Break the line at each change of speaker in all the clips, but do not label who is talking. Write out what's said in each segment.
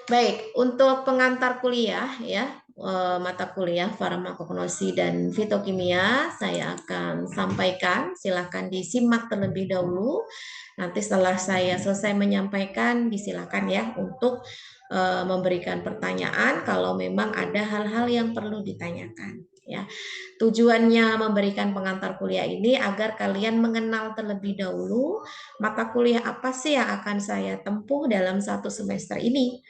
Baik, untuk pengantar kuliah ya, mata kuliah farmakognosi dan fitokimia saya akan sampaikan. Silakan disimak terlebih dahulu. Nanti setelah saya selesai menyampaikan, disilakan ya untuk memberikan pertanyaan kalau memang ada hal-hal yang perlu ditanyakan ya. Tujuannya memberikan pengantar kuliah ini agar kalian mengenal terlebih dahulu mata kuliah apa sih yang akan saya tempuh dalam satu semester ini.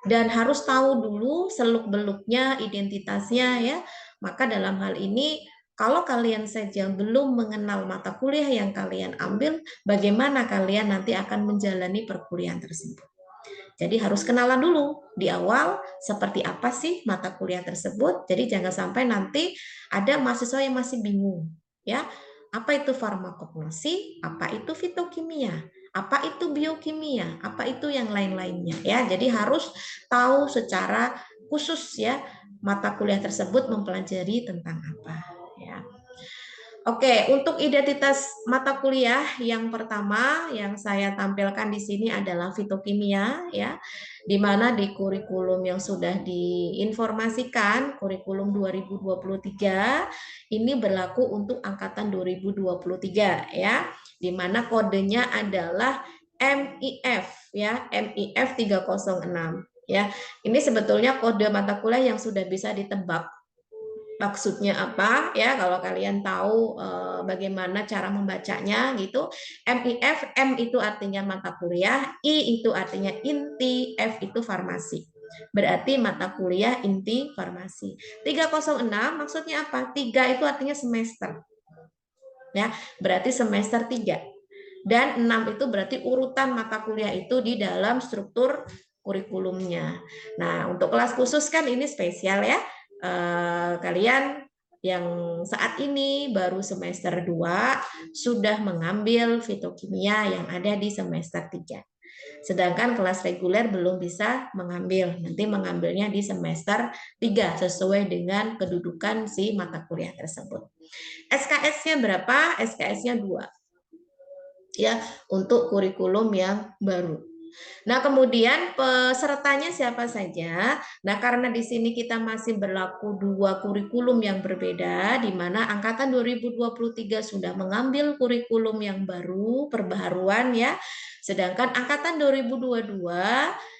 Dan harus tahu dulu seluk-beluknya, identitasnya ya. Maka dalam hal ini kalau kalian saja belum mengenal mata kuliah yang kalian ambil, bagaimana kalian nanti akan menjalani perkuliahan tersebut. Jadi harus kenalan dulu di awal seperti apa sih mata kuliah tersebut. Jadi jangan sampai nanti ada mahasiswa yang masih bingung, ya. Apa itu farmakognosi? Apa itu fitokimia? Apa itu biokimia? Apa itu yang lain-lainnya ya. Jadi harus tahu secara khusus ya mata kuliah tersebut mempelajari tentang apa ya. Oke, untuk identitas mata kuliah yang pertama yang saya tampilkan di sini adalah fitokimia ya, di mana di kurikulum yang sudah diinformasikan, kurikulum 2023 ini berlaku untuk angkatan 2023 ya, di mana kodenya adalah MIF ya, MIF 306 ya. Ini sebetulnya kode mata kuliah yang sudah bisa ditebak maksudnya apa ya kalau kalian tahu bagaimana cara membacanya gitu. MIF, M itu artinya mata kuliah, I itu artinya inti, F itu farmasi. Berarti mata kuliah inti farmasi. 306 maksudnya apa? 3 itu artinya semester. Ya, berarti semester 3. Dan 6 itu berarti urutan mata kuliah itu di dalam struktur kurikulumnya. Nah, untuk kelas khusus kan ini spesial ya. Kalian yang saat ini baru semester 2 sudah mengambil fitokimia yang ada di semester 3. Sedangkan kelas reguler belum bisa mengambil. Nanti mengambilnya di semester 3 sesuai dengan kedudukan si mata kuliah tersebut. SKS-nya berapa? SKS-nya 2 ya untuk kurikulum yang baru. Nah, kemudian pesertanya siapa saja? Nah, karena di sini kita masih berlaku dua kurikulum yang berbeda, di mana angkatan 2023 sudah mengambil kurikulum yang baru, perbaharuan ya. Sedangkan angkatan 2022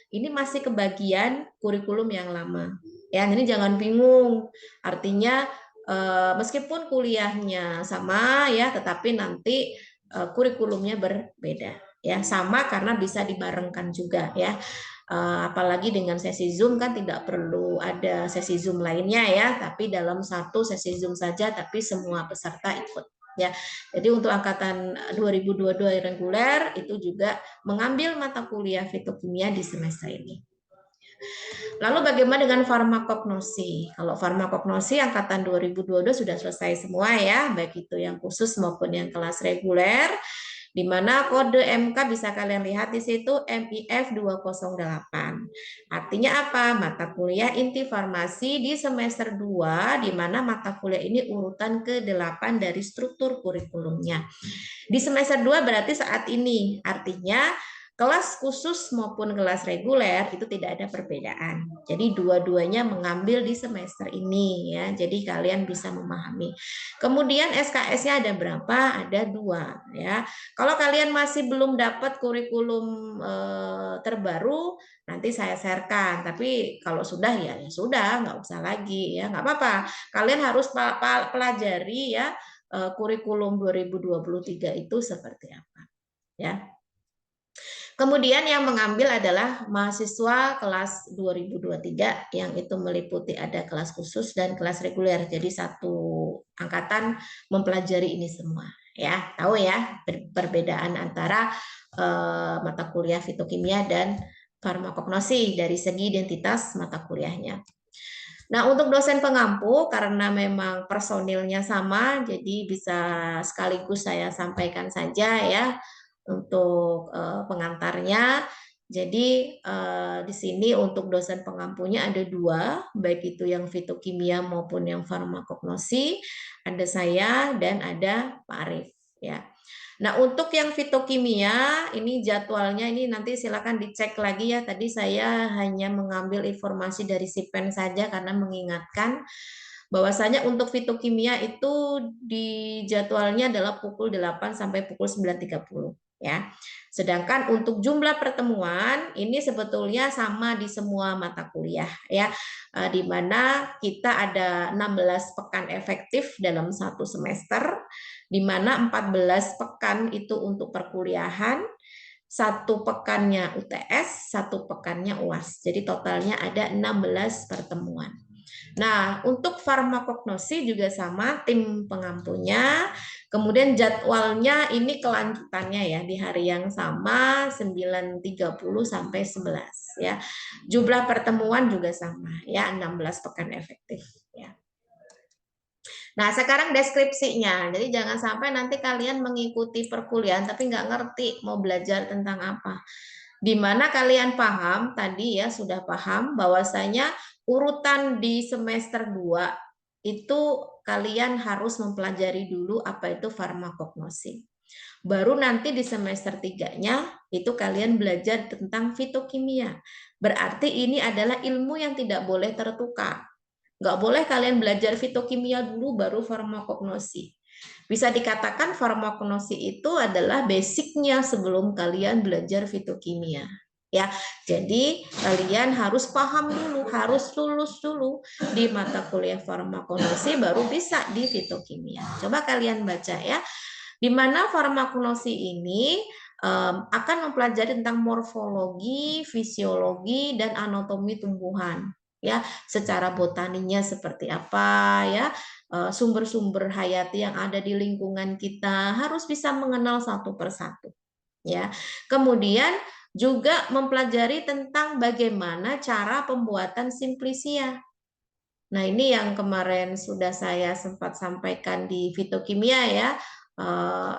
ini masih kebagian kurikulum yang lama. Ya, ini jangan bingung. Artinya meskipun kuliahnya sama ya, tetapi nanti kurikulumnya berbeda ya, sama karena bisa dibarengkan juga ya. Apalagi dengan sesi Zoom kan tidak perlu ada sesi Zoom lainnya ya, tapi dalam satu sesi Zoom saja tapi semua peserta ikut ya. Jadi untuk angkatan 2022 reguler itu juga mengambil mata kuliah fitokimia di semester ini. Lalu bagaimana dengan farmakognosi? Kalau farmakognosi angkatan 2022 sudah selesai semua ya, baik itu yang khusus maupun yang kelas reguler, di mana kode MK bisa kalian lihat di situ MIF 208. Artinya apa? Mata kuliah inti farmasi di semester 2, di mana mata kuliah ini urutan ke-8 dari struktur kurikulumnya. Di semester 2 berarti saat ini, artinya kelas khusus maupun kelas reguler itu tidak ada perbedaan. Jadi dua-duanya mengambil di semester ini ya. Jadi kalian bisa memahami. Kemudian SKS-nya ada berapa? Ada 2 ya. Kalau kalian masih belum dapat kurikulum terbaru, nanti saya sharekan. Tapi kalau sudah ya sudah, nggak usah lagi ya, nggak apa-apa. Kalian harus pelajari ya kurikulum 2023 itu seperti apa ya. Kemudian yang mengambil adalah mahasiswa kelas 2023 yang itu meliputi ada kelas khusus dan kelas reguler. Jadi satu angkatan mempelajari ini semua ya. Tahu ya perbedaan antara mata kuliah fitokimia dan farmakognosi dari segi identitas mata kuliahnya. Nah, untuk dosen pengampu karena memang personilnya sama, jadi bisa sekaligus saya sampaikan saja ya untuk pengantarnya. Jadi di sini untuk dosen pengampunya ada 2, baik itu yang fitokimia maupun yang farmakognosi. Ada saya dan ada Pak Arif ya. Nah, untuk yang fitokimia, ini jadwalnya ini nanti silakan dicek lagi ya. Tadi saya hanya mengambil informasi dari Sipen saja karena mengingatkan bahwasanya untuk fitokimia itu di jadwalnya adalah pukul 8 sampai pukul 9.30 ya. Sedangkan untuk jumlah pertemuan ini sebetulnya sama di semua mata kuliah ya. Di mana kita ada 16 pekan efektif dalam satu semester, di mana 14 pekan itu untuk perkuliahan, satu pekannya UTS, satu pekannya UAS. Jadi totalnya ada 16 pertemuan. Nah, untuk farmakognosi juga sama, tim pengampunya. Kemudian jadwalnya ini kelanjutannya ya di hari yang sama 9.30 sampai 11 ya. Jumlah pertemuan juga sama ya, 16 pekan efektif ya. Nah, sekarang deskripsinya. Jadi jangan sampai nanti kalian mengikuti perkuliahan tapi nggak ngerti mau belajar tentang apa. Di mana kalian paham tadi ya, sudah paham bahwasanya urutan di semester 2 itu kalian harus mempelajari dulu apa itu farmakognosi. Baru nanti di semester 3-nya itu kalian belajar tentang fitokimia. Berarti ini adalah ilmu yang tidak boleh tertukar. Nggak boleh kalian belajar fitokimia dulu baru farmakognosi. Bisa dikatakan farmakognosi itu adalah basicnya sebelum kalian belajar fitokimia. Ya, jadi kalian harus paham dulu, harus lulus dulu di mata kuliah farmakognosi baru bisa di fitokimia. Coba kalian baca ya. Di mana farmakognosi ini akan mempelajari tentang morfologi, fisiologi, dan anatomi tumbuhan ya, secara botaninya seperti apa ya, sumber-sumber hayati yang ada di lingkungan kita harus bisa mengenal satu persatu ya. Kemudian juga mempelajari tentang bagaimana cara pembuatan simplisia. Nah, ini yang kemarin sudah saya sempat sampaikan di fitokimia ya,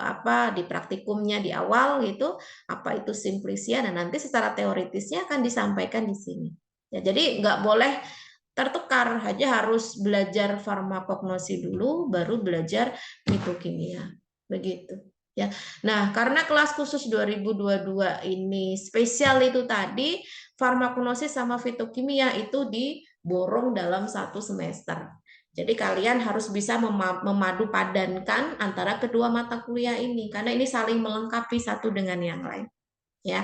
apa di praktikumnya di awal gitu, apa itu simplisia, dan nanti secara teoritisnya akan disampaikan di sini. Ya, jadi nggak boleh tertukar, aja harus belajar farmakognosi dulu, baru belajar fitokimia. Begitu. Ya. Nah, karena kelas khusus 2022 ini spesial itu tadi, farmakognosi sama fitokimia itu diborong dalam satu semester. Jadi kalian harus bisa memadu padankan antara kedua mata kuliah ini, karena ini saling melengkapi satu dengan yang lain. Ya,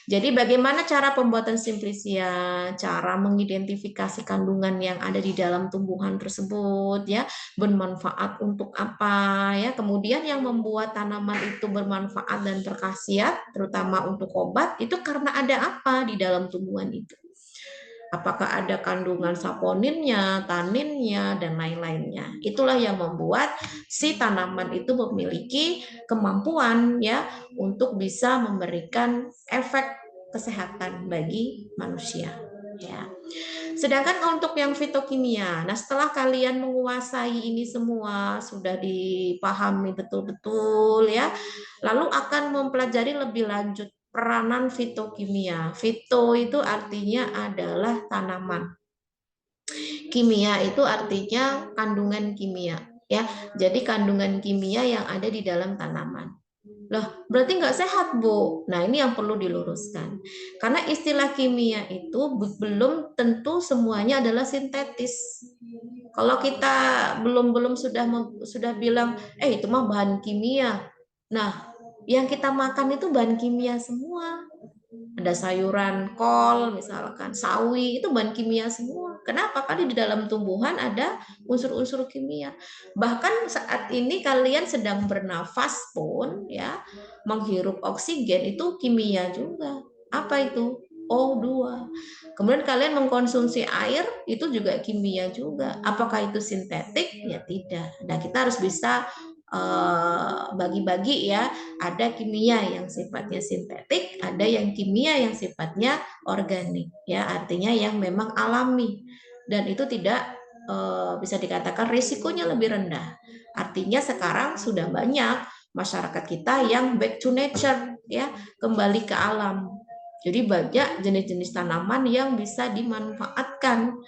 jadi bagaimana cara pembuatan simplisia, cara mengidentifikasi kandungan yang ada di dalam tumbuhan tersebut ya, bermanfaat untuk apa ya. Kemudian yang membuat tanaman itu bermanfaat dan berkhasiat terutama untuk obat itu karena ada apa di dalam tumbuhan itu. Apakah ada kandungan saponinnya, taninnya, dan lain-lainnya. Itulah yang membuat si tanaman itu memiliki kemampuan ya untuk bisa memberikan efek kesehatan bagi manusia. Ya. Sedangkan untuk yang fitokimia, nah setelah kalian menguasai ini semua, sudah dipahami betul-betul ya, lalu akan mempelajari lebih lanjut peranan fitokimia. Fito itu artinya adalah tanaman. Kimia itu artinya kandungan kimia ya. Jadi kandungan kimia yang ada di dalam tanaman. Loh, berarti nggak sehat, Bu. Nah, ini yang perlu diluruskan. Karena istilah kimia itu belum tentu semuanya adalah sintetis. Kalau kita belum sudah bilang, itu mah bahan kimia. Nah, yang kita makan itu bahan kimia semua. Ada sayuran kol, misalkan sawi, itu bahan kimia semua. Kenapa? Karena di dalam tumbuhan ada unsur-unsur kimia. Bahkan saat ini kalian sedang bernafas pun ya, menghirup oksigen itu kimia juga. Apa itu? O2. Kemudian kalian mengkonsumsi air itu juga kimia juga. Apakah itu sintetik? Ya tidak. Nah, kita harus bisa bagi-bagi ya, ada kimia yang sifatnya sintetik, ada yang kimia yang sifatnya organik ya, artinya yang memang alami dan itu tidak bisa dikatakan risikonya lebih rendah. Artinya sekarang sudah banyak masyarakat kita yang back to nature ya, kembali ke alam. Jadi banyak jenis-jenis tanaman yang bisa dimanfaatkan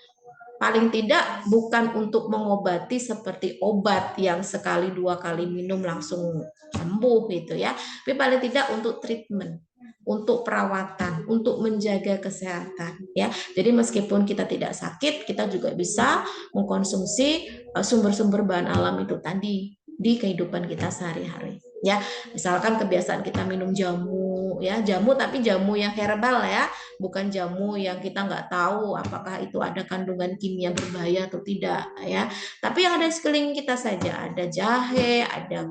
Paling tidak bukan untuk mengobati seperti obat yang sekali 2 kali minum langsung sembuh gitu ya, tapi paling tidak untuk treatment, untuk perawatan, untuk menjaga kesehatan ya. Jadi meskipun kita tidak sakit, kita juga bisa mengkonsumsi sumber-sumber bahan alam itu tadi di kehidupan kita sehari-hari ya. Misalkan kebiasaan kita minum jamu ya, jamu tapi jamu yang herbal ya, bukan jamu yang kita nggak tahu apakah itu ada kandungan kimia berbahaya atau tidak ya. Tapi yang ada di sekeliling kita saja, ada jahe, ada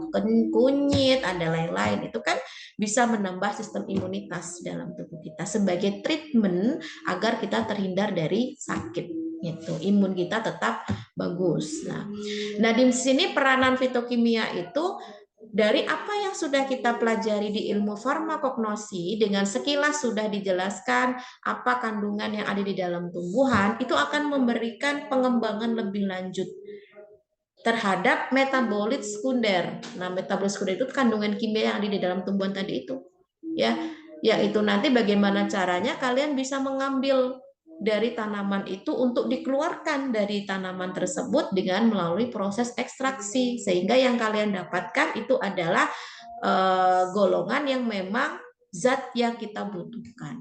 kunyit, ada lain-lain, itu kan bisa menambah sistem imunitas dalam tubuh kita sebagai treatment agar kita terhindar dari sakit gitu, imun kita tetap bagus. Nah di sini peranan fitokimia itu dari apa yang sudah kita pelajari di ilmu farmakognosi, dengan sekilas sudah dijelaskan apa kandungan yang ada di dalam tumbuhan, itu akan memberikan pengembangan lebih lanjut terhadap metabolit sekunder. Nah, metabolit sekunder itu kandungan kimia yang ada di dalam tumbuhan tadi itu. Ya, yaitu nanti bagaimana caranya kalian bisa mengambil dari tanaman itu untuk dikeluarkan dari tanaman tersebut dengan melalui proses ekstraksi, sehingga yang kalian dapatkan itu adalah golongan yang memang zat yang kita butuhkan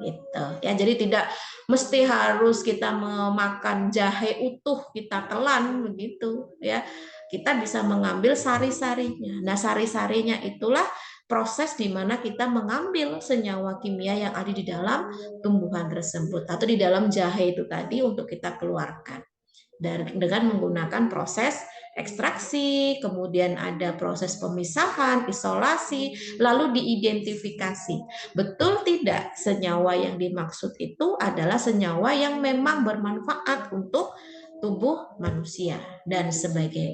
gitu ya. Jadi tidak mesti harus kita memakan jahe utuh kita telan begitu ya, kita bisa mengambil sari-sarinya. Nah sari-sarinya itulah proses di mana kita mengambil senyawa kimia yang ada di dalam tumbuhan tersebut atau di dalam jahe itu tadi untuk kita keluarkan dengan menggunakan proses ekstraksi, kemudian ada proses pemisahan, isolasi, lalu diidentifikasi. Betul tidak senyawa yang dimaksud itu adalah senyawa yang memang bermanfaat untuk tubuh manusia dan sebagai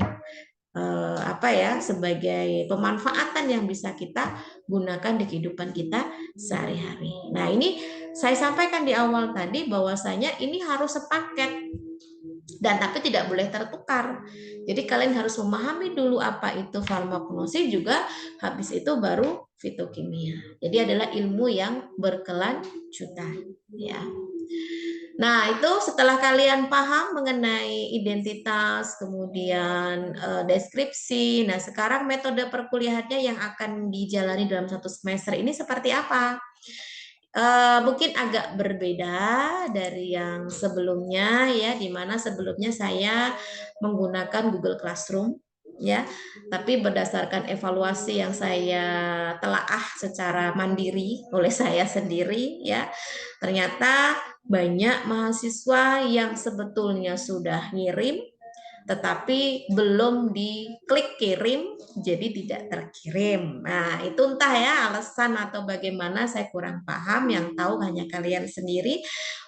sebagai pemanfaatan yang bisa kita gunakan di kehidupan kita sehari-hari. Nah, ini saya sampaikan di awal tadi bahwasanya ini harus sepaket dan tapi tidak boleh tertukar. Jadi kalian harus memahami dulu apa itu farmakologi juga, habis itu baru fitokimia. Jadi adalah ilmu yang berkelanjutan ya. Nah, itu setelah kalian paham mengenai identitas, kemudian deskripsi. Nah, sekarang metode perkuliahannya yang akan dijalani dalam 1 semester ini seperti apa? Mungkin agak berbeda dari yang sebelumnya ya, di mana sebelumnya saya menggunakan Google Classroom ya, tapi berdasarkan evaluasi yang saya telaah secara mandiri oleh saya sendiri ya, ternyata banyak mahasiswa yang sebetulnya sudah ngirim tetapi belum diklik kirim, jadi tidak terkirim. Nah, itu entah ya alasan atau bagaimana, saya kurang paham, yang tahu hanya kalian sendiri.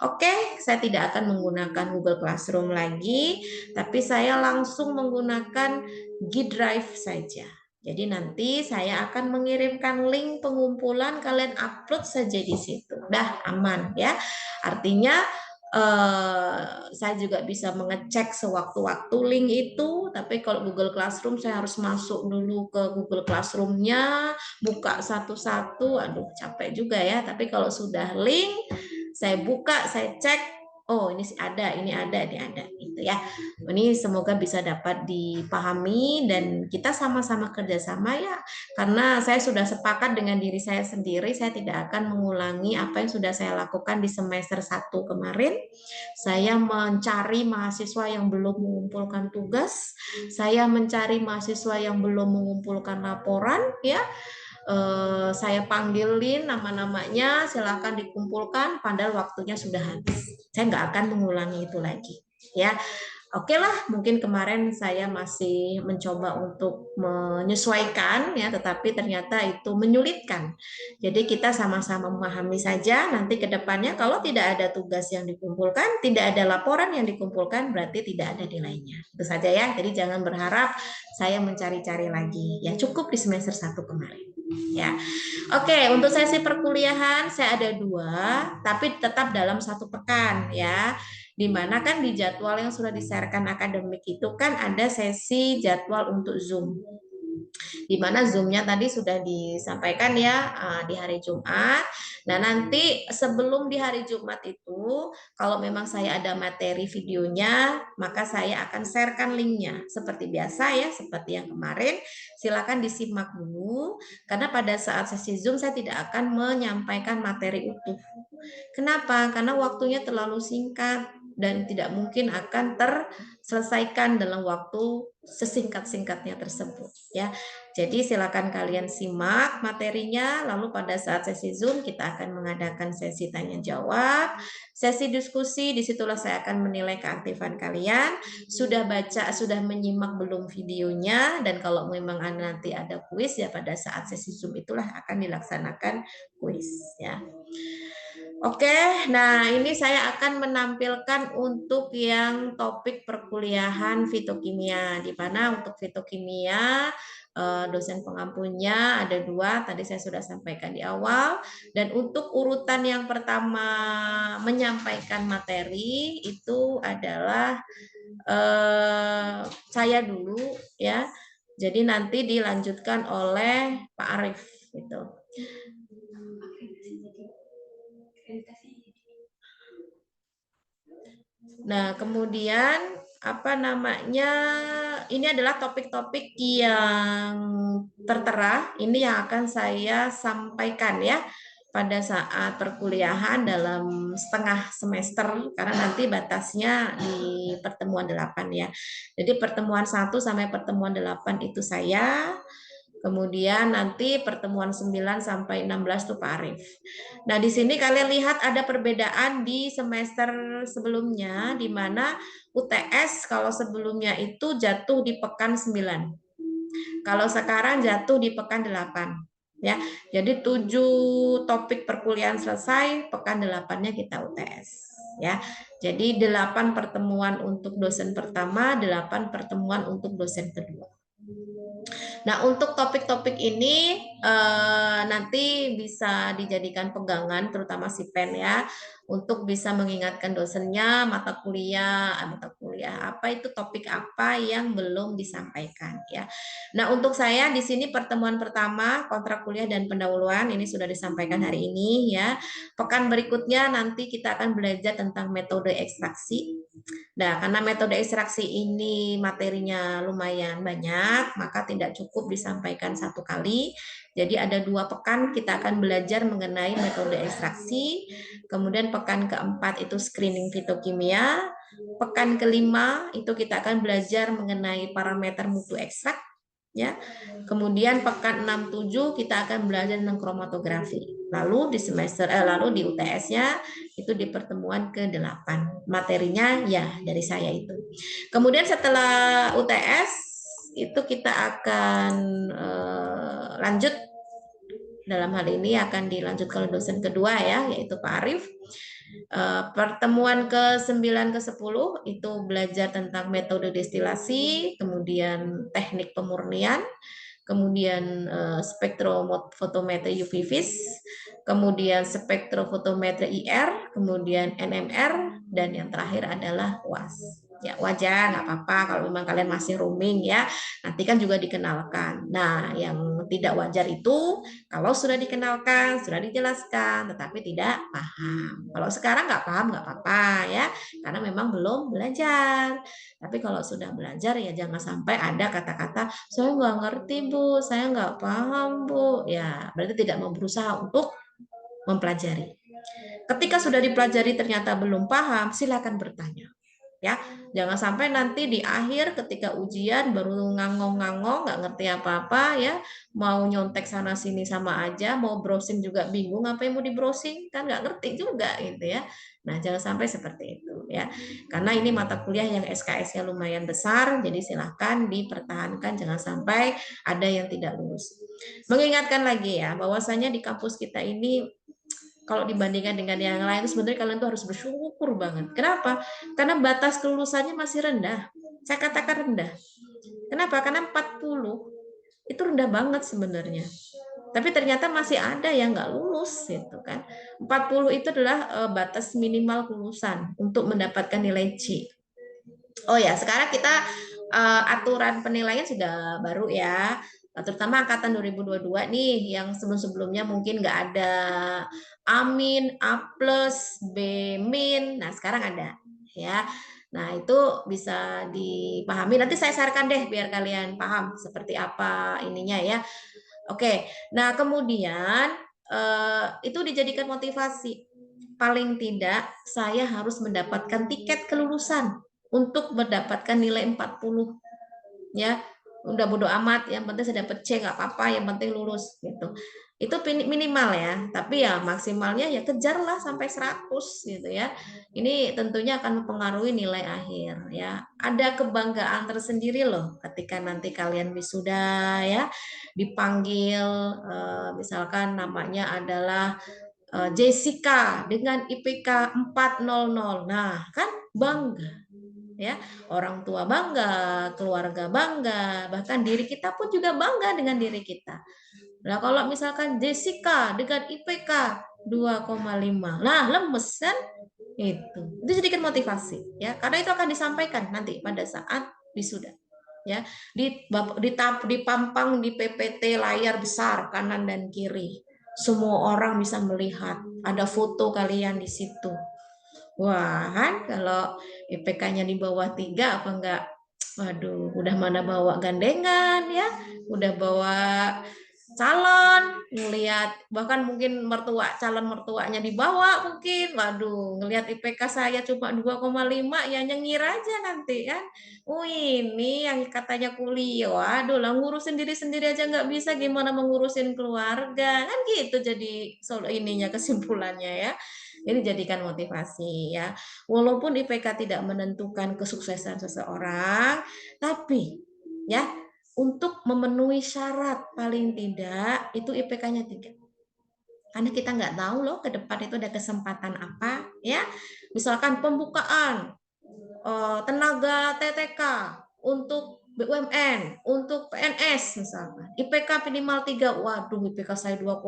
Oke, saya tidak akan menggunakan Google Classroom lagi, tapi saya langsung menggunakan G Drive saja. Jadi nanti saya akan mengirimkan link pengumpulan, kalian upload saja di situ. Dah aman ya. Artinya saya juga bisa mengecek sewaktu-waktu link itu, tapi kalau Google Classroom saya harus masuk dulu ke Google Classroom-nya, buka satu-satu, aduh capek juga ya. Tapi kalau sudah link, saya buka, saya cek, oh ini ada, ini ada gitu ya. Ini semoga bisa dapat dipahami dan kita sama-sama kerjasama ya, karena saya sudah sepakat dengan diri saya sendiri, saya tidak akan mengulangi apa yang sudah saya lakukan di semester 1 kemarin. Saya mencari mahasiswa yang belum mengumpulkan tugas, saya mencari mahasiswa yang belum mengumpulkan laporan ya. Saya panggilin nama-namanya, silakan dikumpulkan, padahal waktunya sudah habis. Saya nggak akan mengulangi itu lagi ya. Oke lah, mungkin kemarin saya masih mencoba untuk menyesuaikan ya, tetapi ternyata itu menyulitkan. Jadi kita sama-sama memahami saja, nanti ke depannya kalau tidak ada tugas yang dikumpulkan, tidak ada laporan yang dikumpulkan, berarti tidak ada nilainya. Itu saja ya, jadi jangan berharap saya mencari-cari lagi. Ya cukup di semester 1 kemarin. Ya, oke. Untuk sesi perkuliahan saya ada 2, tapi tetap dalam 1 pekan ya. Dimana kan di jadwal yang sudah disarankan akademik itu kan ada sesi jadwal untuk Zoom. di mana Zoom-nya tadi sudah disampaikan ya di hari Jumat. Nah, nanti sebelum di hari Jumat itu, kalau memang saya ada materi videonya, maka saya akan sharekan linknya. Seperti biasa ya, seperti yang kemarin, silakan disimak dulu, karena pada saat sesi Zoom saya tidak akan menyampaikan materi utuh. Kenapa? Karena waktunya terlalu singkat dan tidak mungkin akan terselesaikan dalam waktu sesingkat-singkatnya tersebut ya. Jadi silakan kalian simak materinya, lalu pada saat sesi Zoom kita akan mengadakan sesi tanya jawab, sesi diskusi, disitulah saya akan menilai keaktifan kalian, sudah baca, sudah menyimak belum videonya, dan kalau memang nanti ada kuis ya pada saat sesi Zoom itulah akan dilaksanakan kuis ya. Oke, nah ini saya akan menampilkan untuk yang topik perkuliahan fitokimia, di mana untuk fitokimia dosen pengampunya ada 2, tadi saya sudah sampaikan di awal, dan untuk urutan yang pertama menyampaikan materi itu adalah saya dulu ya, jadi nanti dilanjutkan oleh Pak Arief gitu. Nah, kemudian apa namanya? Ini adalah topik-topik yang tertera. Ini yang akan saya sampaikan ya pada saat perkuliahan dalam setengah semester, karena nanti batasnya di pertemuan 8 ya. Jadi pertemuan 1 sampai pertemuan 8 itu saya. Kemudian nanti pertemuan 9 sampai 16 itu Pak Arief. Nah, di sini kalian lihat ada perbedaan di semester sebelumnya, di mana UTS kalau sebelumnya itu jatuh di pekan 9. Kalau sekarang jatuh di pekan 8. Ya, jadi 7 topik perkuliahan selesai, pekan 8-nya kita UTS. Ya, jadi 8 pertemuan untuk dosen pertama, 8 pertemuan untuk dosen kedua. Nah, untuk topik-topik ini nanti bisa dijadikan pegangan, terutama si pen ya, untuk bisa mengingatkan dosennya mata kuliah apa itu topik apa yang belum disampaikan ya. Nah, untuk saya di sini pertemuan pertama kontrak kuliah dan pendahuluan ini sudah disampaikan hari ini ya. Pekan berikutnya nanti kita akan belajar tentang metode ekstraksi. Nah, karena metode ekstraksi ini materinya lumayan banyak, maka tidak cukup disampaikan satu kali. Jadi ada 2 pekan kita akan belajar mengenai metode ekstraksi. Kemudian pekan keempat itu screening fitokimia. Pekan kelima itu kita akan belajar mengenai parameter mutu ekstrak. Ya, kemudian pekan 6-7 kita akan belajar tentang kromatografi. Lalu di lalu di UTS-nya itu di pertemuan ke-8. Materinya ya dari saya itu. Kemudian setelah UTS itu kita akan lanjut, dalam hal ini akan dilanjutkan oleh dosen kedua ya, yaitu Pak Arief. Pertemuan ke-9 ke-10 itu belajar tentang metode destilasi, kemudian teknik pemurnian, kemudian spektrofotometri UV vis, kemudian spektrofotometri IR, kemudian NMR, dan yang terakhir adalah UAS. Ya, wajar, nggak apa-apa kalau memang kalian masih roaming ya. Nanti kan juga dikenalkan. Nah, yang tidak wajar itu kalau sudah dikenalkan, sudah dijelaskan, tetapi tidak paham. Kalau sekarang nggak paham, nggak apa-apa ya, karena memang belum belajar. Tapi kalau sudah belajar ya jangan sampai ada kata-kata, saya nggak ngerti Bu, saya nggak paham Bu. Ya, berarti tidak mau berusaha untuk mempelajari. Ketika sudah dipelajari ternyata belum paham, silakan bertanya. Ya, jangan sampai nanti di akhir ketika ujian baru ngangong-ngangong, nggak ngerti apa-apa ya, mau nyontek sana sini sama aja, mau browsing juga bingung apa yang mau di browsing, kan nggak ngerti juga gitu ya. Nah, jangan sampai seperti itu ya, karena ini mata kuliah yang SKS-nya lumayan besar, jadi silahkan dipertahankan, jangan sampai ada yang tidak lulus. Mengingatkan lagi ya, bahwasanya di kampus kita ini kalau dibandingkan dengan yang lain sebenarnya kalian tuh harus bersyukur banget. Kenapa? Karena batas kelulusannya masih rendah. Saya katakan rendah. Kenapa? Karena 40 itu rendah banget sebenarnya. Tapi ternyata masih ada yang nggak lulus gitu kan. 40 itu adalah batas minimal kelulusan untuk mendapatkan nilai C. Oh ya, sekarang kita aturan penilaian sudah baru ya. terutama angkatan 2022 nih yang sebelum-sebelumnya mungkin nggak ada Amin, A+, B min, nah sekarang ada ya. Nah itu bisa dipahami. Nanti saya sharekan deh biar kalian paham seperti apa ininya ya. Oke, nah kemudian itu dijadikan motivasi. Paling tidak saya harus mendapatkan tiket kelulusan untuk mendapatkan nilai 40 ya. Udah bodo amat, yang penting saya dapat C nggak apa-apa, yang penting lulus gitu. Itu minimal ya, tapi ya maksimalnya ya kejarlah sampai 100 gitu ya. Ini tentunya akan mempengaruhi nilai akhir ya. Ada kebanggaan tersendiri loh ketika nanti kalian wisuda ya, dipanggil misalkan namanya adalah Jessica dengan IPK 400. Nah, kan bangga ya, orang tua bangga, keluarga bangga, bahkan diri kita pun juga bangga dengan diri kita. Nah, kalau misalkan Jessica dengan IPK 2,5, nah lemes kan? Itu sedikit motivasi ya, karena itu akan disampaikan nanti pada saat wisuda ya, dipampang di PPT layar besar kanan dan kiri, semua orang bisa melihat, ada foto kalian di situ. Wah, kan kalau IPK-nya di bawah 3 apa enggak? Waduh, udah mana bawa gandengan ya, udah bawa calon, ngelihat bahkan mungkin calon mertuanya dibawa mungkin. Waduh, ngelihat IPK saya cuma 2,5 ya nyengir aja nanti kan. Oh, ini yang katanya kuliah. Waduh, lah ngurusin diri sendiri aja nggak bisa, gimana mengurusin keluarga? Kan gitu jadi ininya kesimpulannya ya. Ini jadikan motivasi ya. Walaupun IPK tidak menentukan kesuksesan seseorang, tapi ya untuk memenuhi syarat paling tidak itu IPK-nya 3. Karena kita nggak tahu loh ke depan itu ada kesempatan apa ya. Misalkan pembukaan tenaga TTK untuk BUMN, untuk PNS misalkan. IPK minimal 3. Waduh, IPK saya 2,5.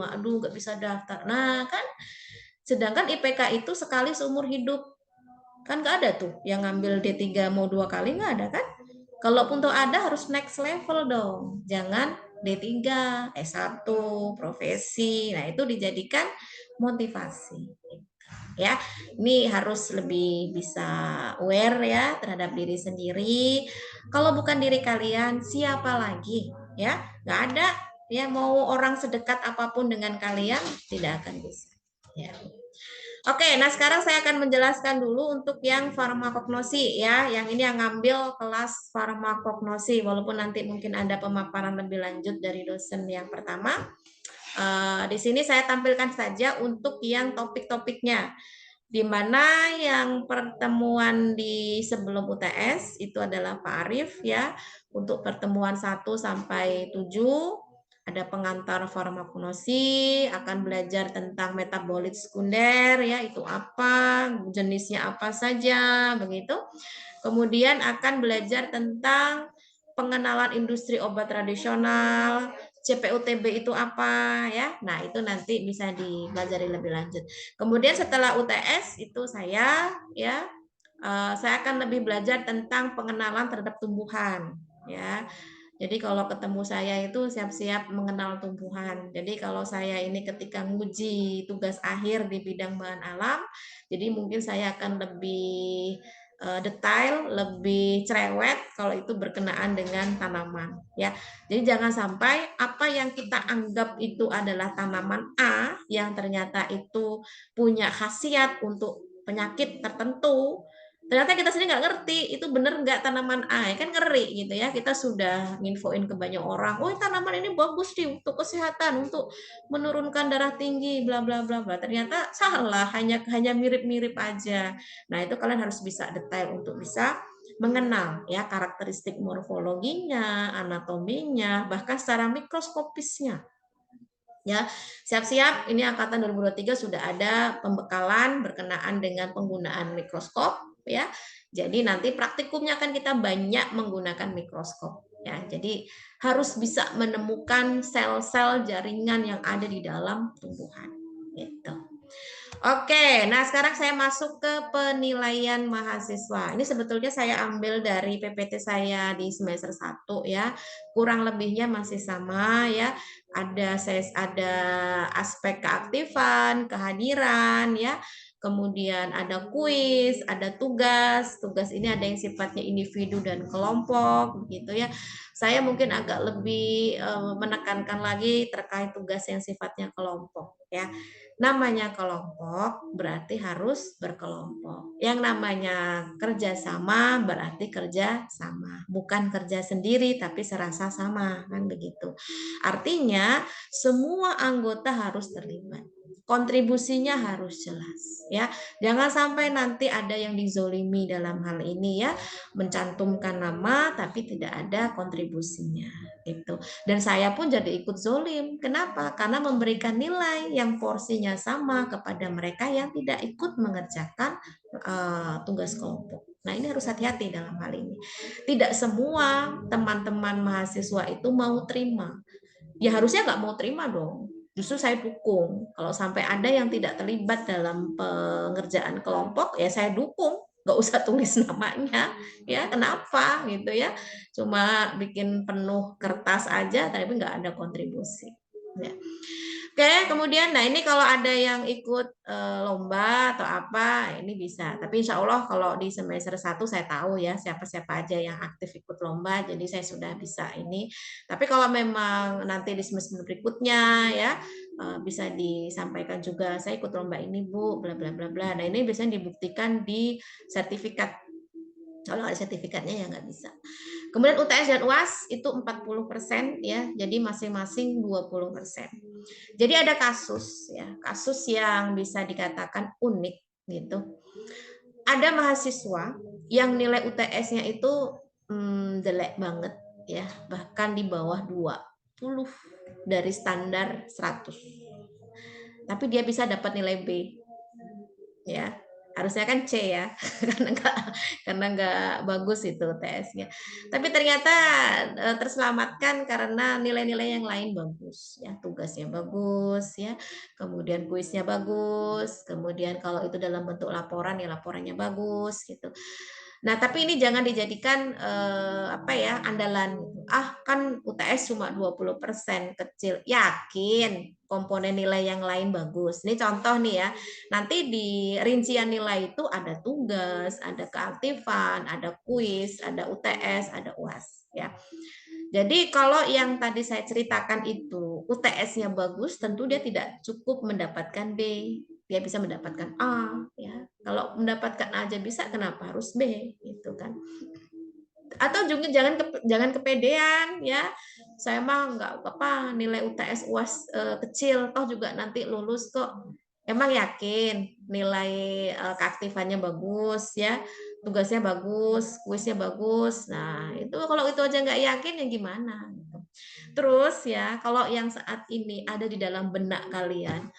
Aduh, nggak bisa daftar. Nah, kan sedangkan IPK itu sekali seumur hidup. Kan nggak ada tuh yang ngambil D3 mau 2 kali, nggak ada kan? Kalaupun tuh ada harus next level dong. Jangan D3, S1, profesi. Nah, itu dijadikan motivasi. Ya, ini harus lebih bisa aware ya terhadap diri sendiri. Kalau bukan diri kalian, siapa lagi? Ya, nggak ada. Ya, mau orang sedekat apapun dengan kalian tidak akan bisa. Ya. Oke, nah sekarang saya akan menjelaskan dulu untuk yang farmakognosi ya. Yang ini yang ngambil kelas farmakognosi, walaupun nanti mungkin ada pemaparan lebih lanjut dari dosen yang pertama. Di sini saya tampilkan saja untuk yang topik-topiknya. Di mana yang pertemuan di sebelum UTS itu adalah Pak Arief ya. Untuk pertemuan 1 sampai 7 ada pengantar farmakognosi, akan belajar tentang metabolit sekunder ya, itu apa, jenisnya apa saja, begitu. Kemudian akan belajar tentang pengenalan industri obat tradisional, CPUTB itu apa ya. Nah, itu nanti bisa dipelajari lebih lanjut. Kemudian setelah UTS itu saya akan lebih belajar tentang pengenalan terhadap tumbuhan ya. Jadi kalau ketemu saya itu siap-siap mengenal tumbuhan. Jadi kalau saya ini ketika nguji tugas akhir di bidang bahan alam, jadi mungkin saya akan lebih detail, lebih cerewet kalau itu berkenaan dengan tanaman ya. Jadi jangan sampai apa yang kita anggap itu adalah tanaman A yang ternyata itu punya khasiat untuk penyakit tertentu, ternyata kita sendiri nggak ngerti itu bener nggak tanaman A, kan ngeri gitu ya. Kita sudah nginfoin ke banyak orang, oh tanaman ini bagus nih untuk kesehatan, untuk menurunkan darah tinggi, bla bla bla bla. Ternyata salah, hanya mirip-mirip aja. Nah itu kalian harus bisa detail untuk bisa mengenal ya karakteristik morfologinya, anatominya, bahkan secara mikroskopisnya. Ya, siap-siap ini angkatan 2023 sudah ada pembekalan berkenaan dengan penggunaan mikroskop ya. Jadi nanti praktikumnya akan kita banyak menggunakan mikroskop ya. Jadi harus bisa menemukan sel-sel jaringan yang ada di dalam tumbuhan gitu. Oke, nah sekarang saya masuk ke penilaian mahasiswa. Ini sebetulnya saya ambil dari PPT saya di semester 1 ya. Kurang lebihnya masih sama ya. Ada aspek keaktifan, kehadiran ya. Kemudian ada kuis, ada tugas. Tugas ini ada yang sifatnya individu dan kelompok gitu ya. Saya mungkin agak lebih menekankan lagi terkait tugas yang sifatnya kelompok ya. Namanya kelompok berarti harus berkelompok. Yang namanya kerjasama berarti kerja sama, bukan kerja sendiri tapi serasa sama, kan begitu. Artinya semua anggota harus terlibat. Kontribusinya harus jelas, ya. Jangan sampai nanti ada yang dizolimi dalam hal ini ya, mencantumkan nama tapi tidak ada kontribusinya, gitu. Dan saya pun jadi ikut zolim. Kenapa? Karena memberikan nilai yang porsinya sama kepada mereka yang tidak ikut mengerjakan tugas kelompok. Nah, ini harus hati-hati dalam hal ini. Tidak semua teman-teman mahasiswa itu mau terima. Ya harusnya nggak mau terima dong. Justru saya dukung. Kalau sampai ada yang tidak terlibat dalam pengerjaan kelompok, ya saya dukung. Nggak usah tulis namanya, ya kenapa gitu ya? Cuma bikin penuh kertas aja, tapi nggak ada kontribusi. Ya. Oke, kemudian, nah ini kalau ada yang ikut lomba atau apa, ini bisa. Tapi insya Allah kalau di semester 1 saya tahu ya siapa-siapa aja yang aktif ikut lomba, jadi saya sudah bisa ini. Tapi kalau memang nanti di semester berikutnya ya bisa disampaikan juga, saya ikut lomba ini Bu, bla bla bla bla. Nah ini biasanya dibuktikan di sertifikat. Kalau ada sertifikatnya ya nggak bisa. Kemudian UTS dan UAS itu 40% ya, jadi masing-masing 20%. Jadi ada kasus ya, kasus yang bisa dikatakan unik gitu. Ada mahasiswa yang nilai UTS-nya itu jelek banget ya, bahkan di bawah 20 dari standar 100. Tapi dia bisa dapat nilai B ya, harusnya kan C ya karena nggak bagus itu TS-nya. Tapi ternyata terselamatkan karena nilai-nilai yang lain bagus ya, tugasnya bagus ya, kemudian kuisnya bagus, kemudian kalau itu dalam bentuk laporan ya laporannya bagus gitu. Nah, tapi ini jangan dijadikan apa ya, andalan. Ah, kan UTS cuma 20%, kecil. Yakin komponen nilai yang lain bagus. Ini contoh nih ya. Nanti di rincian nilai itu ada tugas, ada keaktifan, ada kuis, ada UTS, ada UAS ya. Jadi kalau yang tadi saya ceritakan itu UTS-nya bagus, tentu dia tidak cukup mendapatkan B. Dia bisa mendapatkan A ya. Kalau mendapatkan A aja bisa, kenapa harus B gitu kan. Atau juga jangan kepedean ya. Saya mah nggak apa nilai UTS UAS kecil, toh juga nanti lulus kok. Emang yakin nilai keaktifannya bagus ya, tugasnya bagus, kuisnya bagus. Nah, itu kalau itu aja nggak yakin ya gimana gitu. Terus ya, kalau yang saat ini ada di dalam benak kalian,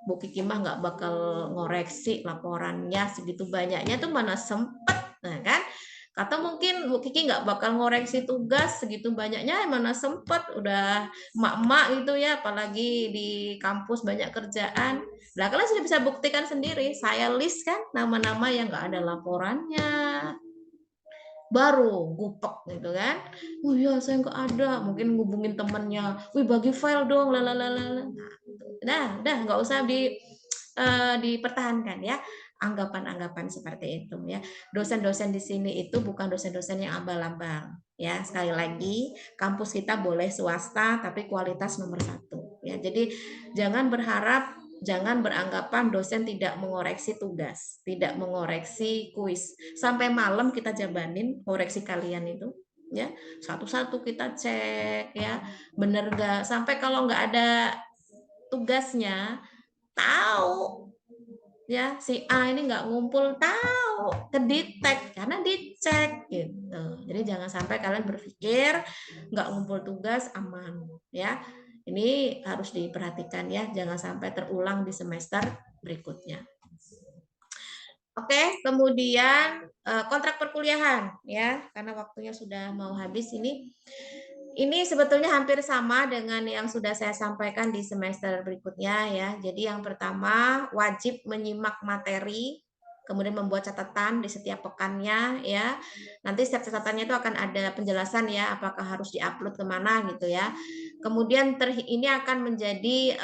Bu Kiki mah nggak bakal ngoreksi laporannya segitu banyaknya tuh mana sempet, nah kan? Atau mungkin Bu Kiki nggak bakal ngoreksi tugas segitu banyaknya, mana sempet, udah emak-emak gitu ya, apalagi di kampus banyak kerjaan. Nah, kalian sudah bisa buktikan sendiri, saya list kan nama-nama yang nggak ada laporannya, baru gupek gitu kan. Oh iya saya nggak ada, mungkin ngubungin temennya, wih bagi file dong, lalalala. Nah, udah nggak usah dipertahankan ya anggapan-anggapan seperti itu ya. Dosen-dosen di sini itu bukan dosen-dosen yang abal-abal ya. Sekali lagi kampus kita boleh swasta tapi kualitas nomor 1 ya. Jadi jangan beranggapan dosen tidak mengoreksi tugas, tidak mengoreksi kuis. Sampai malam kita jabanin koreksi kalian itu ya. Satu-satu kita cek ya, bener nggak. Sampai kalau nggak ada tugasnya tahu ya si A ini nggak ngumpul, tahu kedetek karena dicek gitu. Jadi jangan sampai kalian berpikir nggak ngumpul tugas aman ya. Ini harus diperhatikan ya, jangan sampai terulang di semester berikutnya. Oke, kemudian kontrak perkuliahan ya, karena waktunya sudah mau habis ini. Ini sebetulnya hampir sama dengan yang sudah saya sampaikan di semester berikutnya ya. Jadi yang pertama wajib menyimak materi, kemudian membuat catatan di setiap pekannya ya. Nanti setiap catatannya itu akan ada penjelasan ya, apakah harus diupload kemana gitu ya. Kemudian ini akan menjadi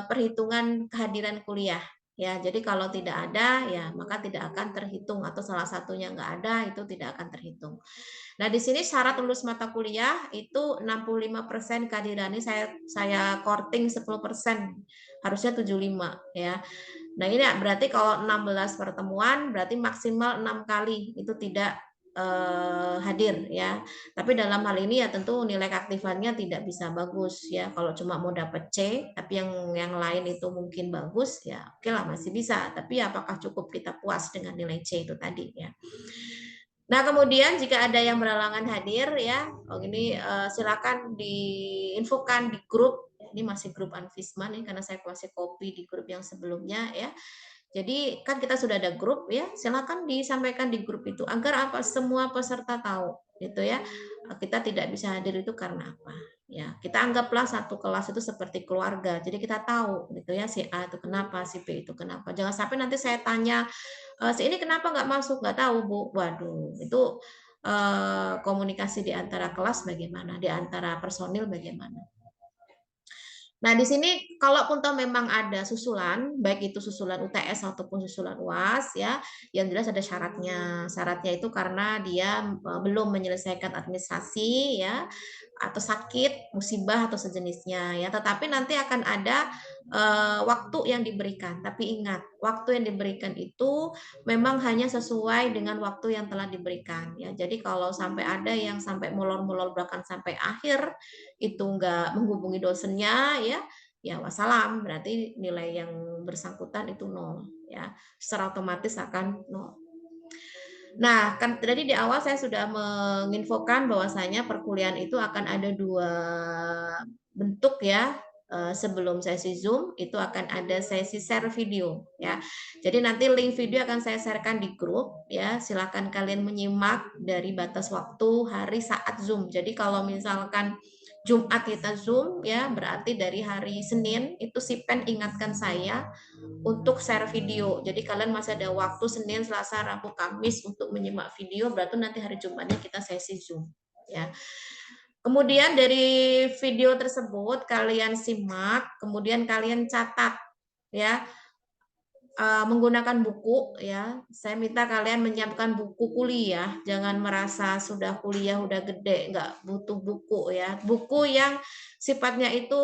perhitungan kehadiran kuliah. Ya, jadi kalau tidak ada ya maka tidak akan terhitung atau salah satunya nggak ada itu tidak akan terhitung. Nah, di sini syarat lulus mata kuliah itu 65% kehadirannya saya korting 10%. Harusnya 75 ya. Nah, ini berarti kalau 16 pertemuan berarti maksimal 6 kali itu tidak hadir ya. Tapi dalam hal ini ya tentu nilai keaktifannya tidak bisa bagus ya. Kalau cuma mau dapat C, tapi yang lain itu mungkin bagus ya, oke lah masih bisa. Tapi apakah cukup kita puas dengan nilai C itu tadi ya. Nah, kemudian jika ada yang berhalangan hadir ya, ini silakan diinfokan di grup. Ini masih grup Anfisma nih karena saya masih copy di grup yang sebelumnya ya. Jadi kan kita sudah ada grup ya, silakan disampaikan di grup itu agar apa semua peserta tahu gitu ya. Kita tidak bisa hadir itu karena apa? Ya, kita anggaplah satu kelas itu seperti keluarga. Jadi kita tahu gitu ya si A itu kenapa, si B itu kenapa. Jangan sampai nanti saya tanya si ini kenapa nggak masuk, nggak tahu Bu. Waduh, itu komunikasi di antara kelas bagaimana, di antara personil bagaimana. Nah, di sini kalaupun toh memang ada susulan, baik itu susulan UTS ataupun susulan UAS ya, yang jelas ada syaratnya. Syaratnya itu karena dia belum menyelesaikan administrasi ya, atau sakit, musibah atau sejenisnya ya. Tetapi nanti akan ada waktu yang diberikan. Tapi ingat, waktu yang diberikan itu memang hanya sesuai dengan waktu yang telah diberikan ya. Jadi kalau sampai ada yang sampai molor-molor bahkan sampai akhir itu nggak menghubungi dosennya ya, ya wassalam, berarti nilai yang bersangkutan itu nol ya, secara otomatis akan nol. Nah, kan tadi di awal saya sudah menginfokan bahwasanya perkuliahan itu akan ada dua bentuk ya. Sebelum sesi Zoom itu akan ada sesi share video ya. Jadi nanti link video akan saya sharekan di grup ya. Silakan kalian menyimak dari batas waktu hari saat Zoom. Jadi kalau misalkan Jumat kita Zoom ya, berarti dari hari Senin itu si Pen ingatkan saya untuk share video. Jadi kalian masih ada waktu Senin, Selasa, Rabu, Kamis untuk menyimak video. Berarti nanti hari Jumatnya kita sesi Zoom. Ya. Kemudian dari video tersebut kalian simak, kemudian kalian catat ya menggunakan buku ya. Saya minta kalian menyiapkan buku kuliah, jangan merasa sudah kuliah udah gede nggak butuh buku ya. Buku yang sifatnya itu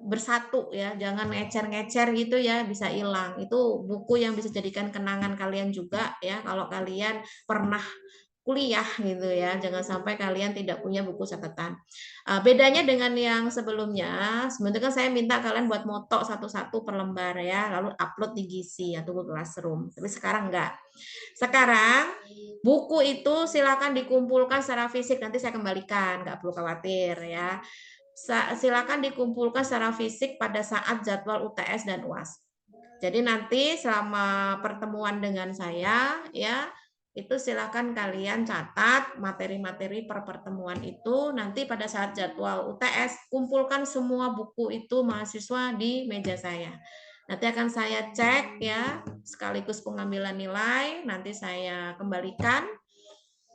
bersatu ya, jangan ngecer-ngecer gitu ya, bisa hilang. Itu buku yang bisa jadikan kenangan kalian juga ya kalau kalian pernah kuliah gitu ya. Jangan sampai kalian tidak punya buku catatan. Bedanya dengan yang sebelumnya, sebenarnya kan saya minta kalian buat moto satu-satu per lembar ya, lalu upload di Gizi atau Google Classroom. Tapi sekarang enggak. Sekarang buku itu silakan dikumpulkan secara fisik, nanti saya kembalikan, nggak perlu khawatir ya. Silakan dikumpulkan secara fisik pada saat jadwal UTS dan UAS. Jadi nanti selama pertemuan dengan saya ya itu silakan kalian catat materi-materi per pertemuan itu. Nanti pada saat jadwal UTS kumpulkan semua buku itu mahasiswa di meja saya. Nanti akan saya cek ya sekaligus pengambilan nilai. Nanti saya kembalikan.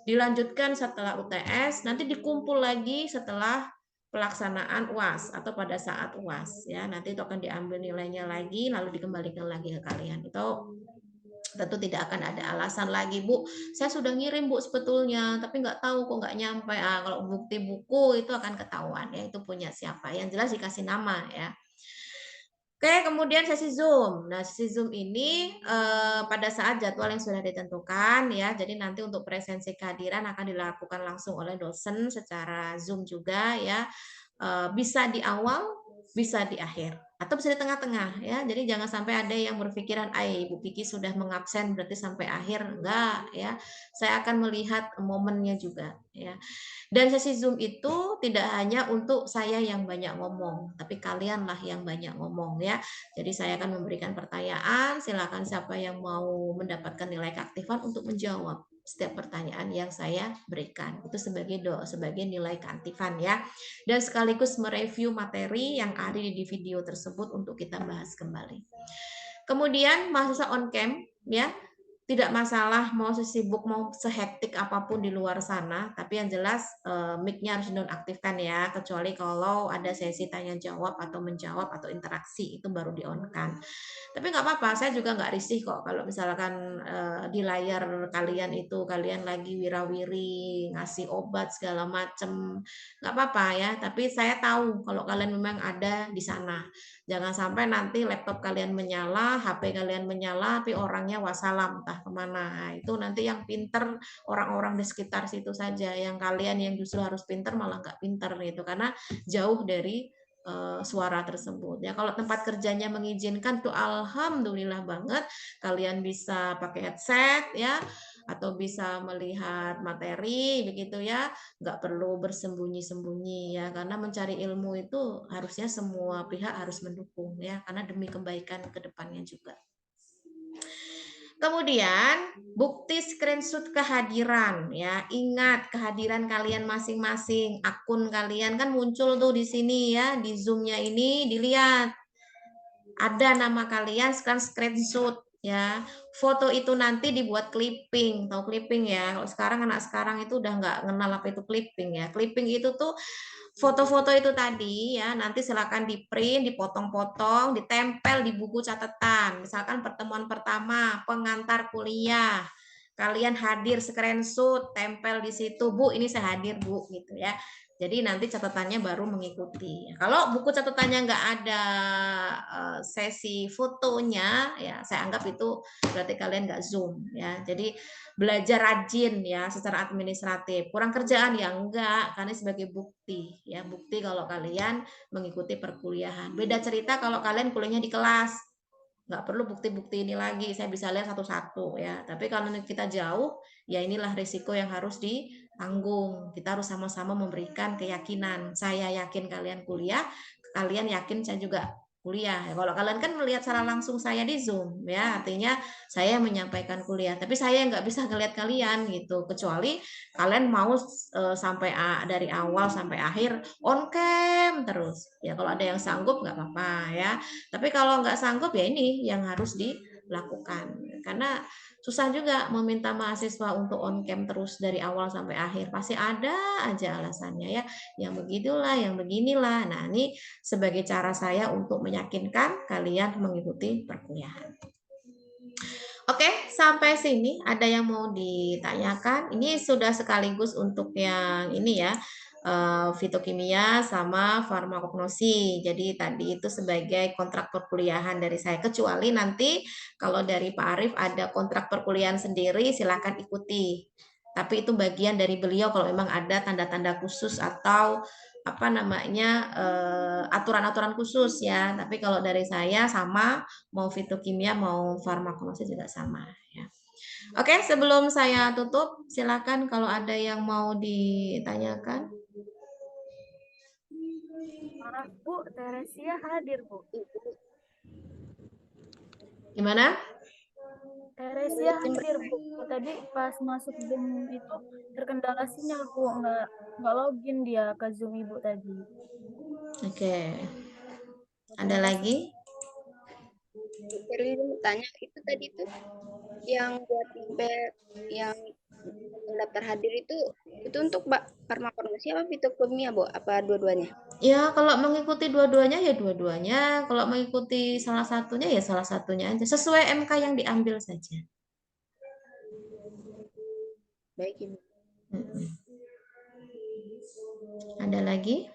Dilanjutkan setelah UTS. Nanti dikumpul lagi setelah pelaksanaan UAS atau pada saat UAS ya. Nanti itu akan diambil nilainya lagi lalu dikembalikan lagi ke kalian. Itu tentu tidak akan ada alasan lagi, Bu. Saya sudah ngirim, Bu, sebetulnya, tapi nggak tahu kok nggak nyampe. Kalau bukti buku itu akan ketahuan ya, itu punya siapa. Yang jelas dikasih nama ya. Oke, kemudian sesi Zoom. Nah, sesi Zoom ini pada saat jadwal yang sudah ditentukan ya. Jadi nanti untuk presensi kehadiran akan dilakukan langsung oleh dosen secara Zoom juga ya. Bisa di awal, bisa di akhir, atau bisa di tengah-tengah ya. Jadi jangan sampai ada yang berpikiran, Ibu Kiki sudah mengabsen berarti sampai akhir." Enggak ya. Saya akan melihat momennya juga ya. Dan sesi Zoom itu tidak hanya untuk saya yang banyak ngomong, tapi kalianlah yang banyak ngomong ya. Jadi saya akan memberikan pertanyaan, silakan siapa yang mau mendapatkan nilai keaktifan untuk menjawab setiap pertanyaan yang saya berikan. Itu sebagai nilai keaktifan ya. Dan sekaligus mereview materi yang ada di video tersebut untuk kita bahas kembali. Kemudian mahasiswa on cam ya, tidak masalah mau sesibuk mau sehektik apapun di luar sana, tapi yang jelas mic-nya harus dinonaktifkan ya, kecuali kalau ada sesi tanya jawab atau menjawab atau interaksi itu baru di-on-kan. Tapi nggak apa-apa, saya juga nggak risih kok kalau misalkan di layar kalian lagi wirawiri ngasih obat segala macem, nggak apa-apa ya. Tapi saya tahu kalau kalian memang ada di sana. Jangan sampai nanti laptop kalian menyala, HP kalian menyala, tapi orangnya wassalam entah kemana. Nah, itu nanti yang pinter orang-orang di sekitar situ saja. Yang kalian yang justru harus pinter malah nggak pinter gitu, karena jauh dari suara tersebut ya. Kalau tempat kerjanya mengizinkan tuh alhamdulillah banget, kalian bisa pakai headset ya, atau bisa melihat materi begitu ya, nggak perlu bersembunyi-sembunyi ya, karena mencari ilmu itu harusnya semua pihak harus mendukung ya, karena demi kebaikan kedepannya juga. Kemudian bukti screenshot kehadiran ya. Ingat kehadiran kalian masing-masing. Akun kalian kan muncul tuh di sini ya, di Zoom-nya ini dilihat. Ada nama kalian, sekarang screenshot ya. Foto itu nanti dibuat clipping. Tahu clipping ya? Kalau sekarang anak sekarang itu udah nggak kenal apa itu clipping ya. Clipping itu tuh foto-foto itu tadi ya, nanti silakan di print, dipotong-potong, ditempel di buku catatan. Misalkan pertemuan pertama, pengantar kuliah, kalian hadir screenshot, tempel di situ, Bu, ini saya hadir, Bu, gitu ya. Jadi nanti catatannya baru mengikuti. Kalau buku catatannya nggak ada sesi fotonya, ya saya anggap itu berarti kalian nggak Zoom ya. Jadi belajar rajin ya secara administratif. Kurang kerjaan ya enggak, karena sebagai bukti ya, bukti kalau kalian mengikuti perkuliahan. Beda cerita kalau kalian kuliahnya di kelas, nggak perlu bukti-bukti ini lagi, saya bisa lihat satu-satu ya. Tapi kalau kita jauh, ya inilah risiko yang harus ditanggung. Kita harus sama-sama memberikan keyakinan. Saya yakin kalian kuliah, kalian yakin saya juga kuliah. Ya, kalau kalian kan melihat secara langsung saya di Zoom, ya artinya saya menyampaikan kuliah. Tapi saya nggak bisa ngelihat kalian gitu, kecuali kalian mau sampai dari awal sampai akhir on cam terus. Ya kalau ada yang sanggup nggak apa-apa ya. Tapi kalau nggak sanggup ya ini yang harus dilakukan. Karena susah juga meminta mahasiswa untuk on cam terus dari awal sampai akhir. Pasti ada aja alasannya ya. Yang begitulah, yang beginilah. Nah ini sebagai cara saya untuk meyakinkan kalian mengikuti perkuliahan. Oke, sampai sini ada yang mau ditanyakan? Ini sudah sekaligus untuk yang ini ya, fitokimia sama farmakognosi. Jadi tadi itu sebagai kontrak perkuliahan dari saya. Kecuali nanti kalau dari Pak Arief ada kontrak perkuliahan sendiri, silakan ikuti. Tapi itu bagian dari beliau kalau memang ada tanda-tanda khusus atau apa namanya aturan-aturan khusus ya. Tapi kalau dari saya sama, mau fitokimia mau farmakologi juga sama ya. Oke, sebelum saya tutup, silakan kalau ada yang mau ditanyakan.
Maaf Bu, Teresia hadir Bu.
Gimana?
Teresia hadir Bu. Tadi pas masuk Zoom itu terkendala sinyal Bu, nggak login dia ke Zoom Ibu tadi.
Oke. Ada
Terima kasih.
lagi?
Perlu tanya itu tadi tuh yang buat yang daftar hadir itu untuk farmakologi apa fitokimia, Bu? Apa dua-duanya?
Ya, kalau mengikuti dua-duanya ya dua-duanya. Kalau mengikuti salah satunya ya salah satunya aja. Sesuai MK yang diambil saja.
Baik, Ibu.
Ada lagi?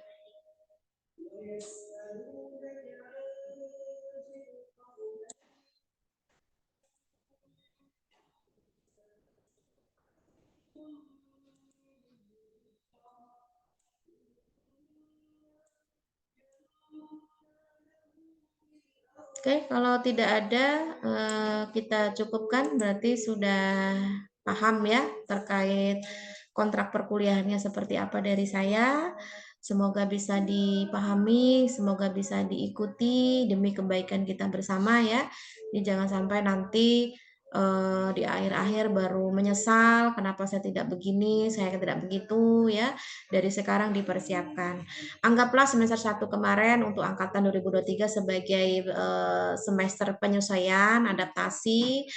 Oke, kalau tidak ada kita cukupkan, berarti sudah paham ya terkait kontrak perkuliahannya seperti apa dari saya. Semoga bisa dipahami, semoga bisa diikuti demi kebaikan kita bersama ya. Jadi jangan sampai nanti di akhir-akhir baru menyesal kenapa saya tidak begini, saya tidak begitu ya. Dari sekarang dipersiapkan. Anggaplah semester 1 kemarin untuk angkatan 2023 sebagai semester penyesuaian, adaptasi.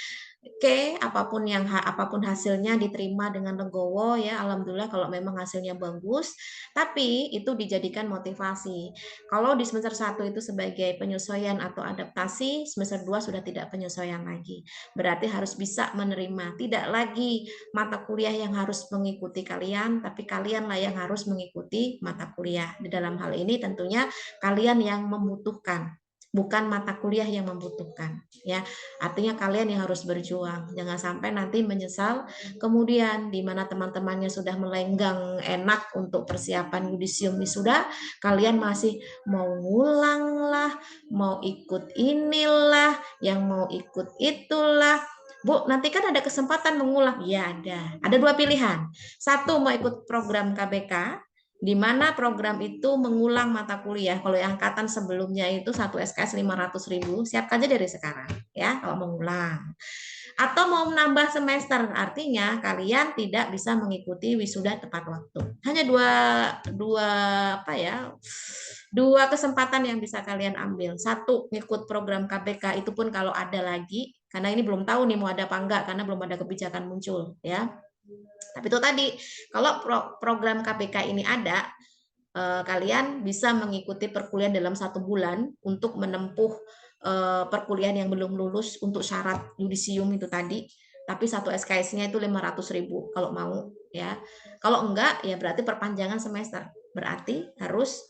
Oke, apapun hasilnya diterima dengan legowo ya, alhamdulillah kalau memang hasilnya bagus, tapi itu dijadikan motivasi. Kalau di semester 1 itu sebagai penyesuaian atau adaptasi, semester 2 sudah tidak penyesuaian lagi. Berarti harus bisa menerima, tidak lagi mata kuliah yang harus mengikuti kalian, tapi kalianlah yang harus mengikuti mata kuliah. Di dalam hal ini tentunya kalian yang membutuhkan, bukan mata kuliah yang membutuhkan ya. Artinya kalian yang harus berjuang, jangan sampai nanti menyesal kemudian di mana teman-temannya sudah melenggang enak untuk persiapan yudisium wisuda, kalian masih mau ngulang lah, mau ikut inilah, yang mau ikut itulah. Bu, nanti kan ada kesempatan mengulang. Ya ada. Ada dua pilihan. Satu, mau ikut program KBK, di mana program itu mengulang mata kuliah. Kalau yang angkatan sebelumnya itu satu SKS 500.000, siapkan aja dari sekarang ya kalau mengulang. Atau mau menambah semester, artinya kalian tidak bisa mengikuti wisuda tepat waktu. Hanya dua kesempatan yang bisa kalian ambil. Satu, ngikut program KBK, itu pun kalau ada lagi, karena ini belum tahu nih mau ada apa enggak, karena belum ada kebijakan muncul ya. Tapi itu tadi, kalau program KBK ini ada, kalian bisa mengikuti perkuliahan dalam 1 bulan untuk menempuh perkuliahan yang belum lulus untuk syarat yudisium itu tadi. Tapi satu SKS-nya itu 500.000 kalau mau ya. Kalau enggak ya berarti perpanjangan semester. Berarti harus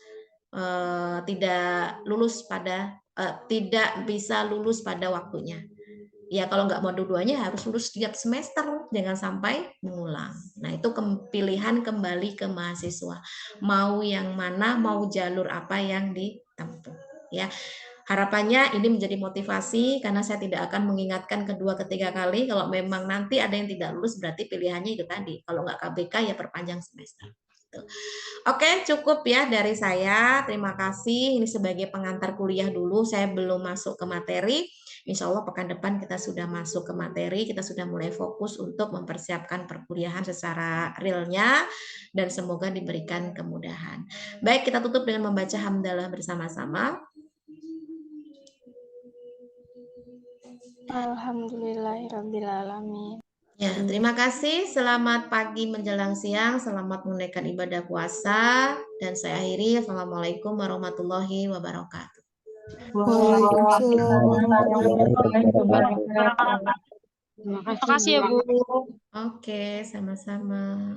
tidak bisa lulus pada waktunya. Ya kalau nggak mau dua-duanya harus lulus setiap semester, jangan sampai mengulang. Nah itu pilihan kembali ke mahasiswa. Mau yang mana, mau jalur apa yang ditempuh. Ya, harapannya ini menjadi motivasi karena saya tidak akan mengingatkan kedua ketiga kali. Kalau memang nanti ada yang tidak lulus berarti pilihannya itu tadi. Kalau nggak KBK ya perpanjang semester. Oke, cukup ya dari saya. Terima kasih. Ini sebagai pengantar kuliah dulu. Saya belum masuk ke materi. Insya Allah pekan depan kita sudah masuk ke materi. Kita sudah mulai fokus untuk mempersiapkan perkuliahan secara realnya. Dan semoga diberikan kemudahan. Baik, kita tutup dengan membaca hamdalah bersama-sama.
Alhamdulillahirrabbilalamin.
Ya, terima kasih. Selamat pagi menjelang siang. Selamat menunaikan ibadah puasa. Dan saya akhiri. Assalamualaikum warahmatullahi wabarakatuh.
Waalaikumsalam warahmatullahi wabarakatuh.
Terima kasih ya Bu.
Oke, sama-sama.